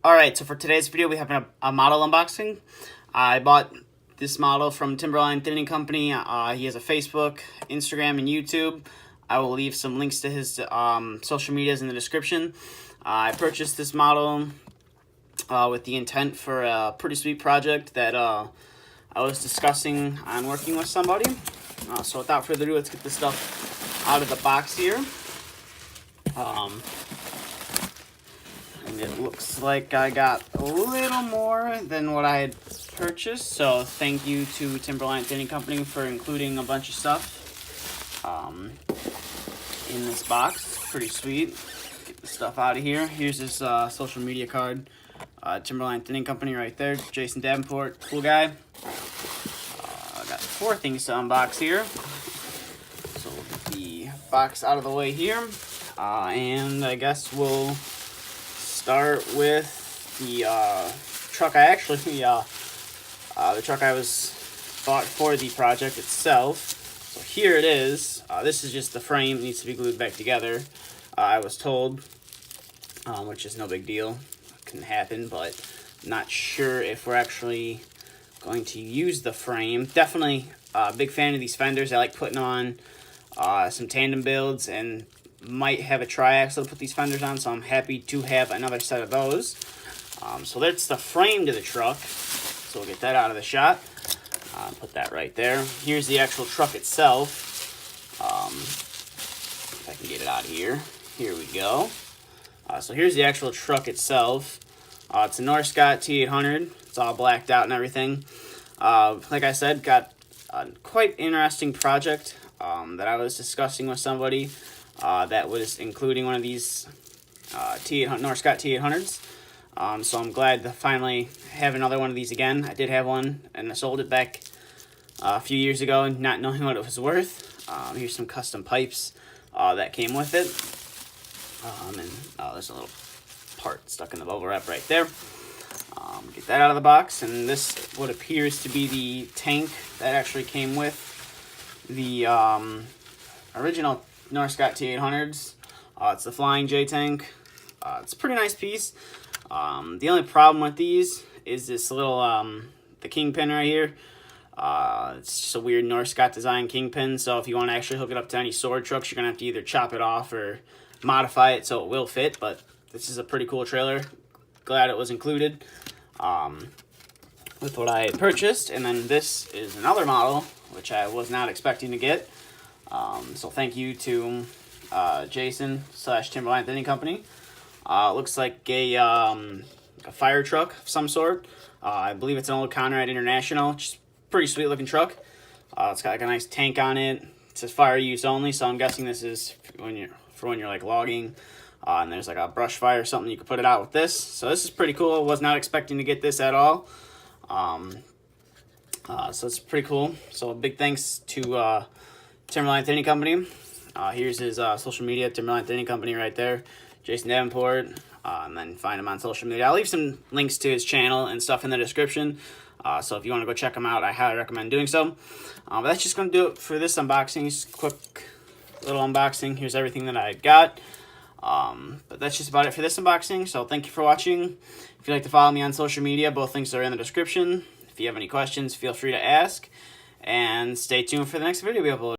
Alright, so for today's video, we have a model unboxing. I bought this model from Timberline Thinning Company. He has a Facebook, Instagram, and YouTube. I will leave some links to his social medias in the description. I purchased this model with the intent for a pretty sweet project that I was discussing on working with somebody. So without further ado, let's get this stuff out of the box here. And it looks like I got a little more than what I had purchased. So thank you to Timberline Thinning Company for including a bunch of stuff in this box. Pretty sweet. Get the stuff out of here. Here's his social media card. Timberline Thinning Company right there. Jason Davenport, cool guy. I got 4 things to unbox here. So we'll get the box out of the way here. And I guess we'll start with the truck. The truck I was bought for the project itself. So here it is. This is just the frame. It needs to be glued back together. I was told, which is no big deal. Can happen, but not sure if we're actually going to use the frame. Definitely a big fan of these fenders. I like putting on some tandem builds and might have a triaxle to put these fenders on, so I'm happy to have another set of those. So that's the frame to the truck. So we'll get that out of the shot. Put that right there. Here's the actual truck itself. If I can get it out of here. Here we go. So here's the actual truck itself. It's a Scott T800. It's all blacked out and everything. Like I said, got a quite interesting project that I was discussing with somebody. That was including one of these Scott T800s. So I'm glad to finally have another one of these again. I did have one, and I sold it back a few years ago, not knowing what it was worth. Here's some custom pipes that came with it. And there's a little part stuck in the bubble wrap right there. Get that out of the box, and this what appears to be the tank that actually came with the original Scott T800s. It's the Flying J tank. It's a pretty nice piece. The only problem with these is this little the kingpin right here. It's just a weird Scott design kingpin, so if you want to actually hook it up to any sword trucks, you're gonna have to either chop it off or modify it so it will fit. But this is a pretty cool trailer. Glad it was included with what I had purchased. And then this is another model which I was not expecting to get. So thank you to Jason / Timberline Thinning Company. Looks like a fire truck of some sort. I believe it's an old Conrad International, which is a pretty sweet looking truck. It's got like a nice tank on it. It says fire use only, so I'm guessing this is when you're like logging. And there's like a brush fire or something, you can put it out with this. So this is pretty cool. Was not expecting to get this at all. So it's pretty cool. So big thanks to Timberline Thinning Company. Here's his social media, Timberline Thinning Company right there. Jason Davenport. And then find him on social media. I'll leave some links to his channel and stuff in the description. So if you want to go check him out, I highly recommend doing so. But that's just going to do it for this unboxing. Just a quick little unboxing. Here's everything that I got. But that's just about it for this unboxing. So thank you for watching. If you'd like to follow me on social media, both links are in the description. If you have any questions, feel free to ask. And stay tuned for the next video we upload.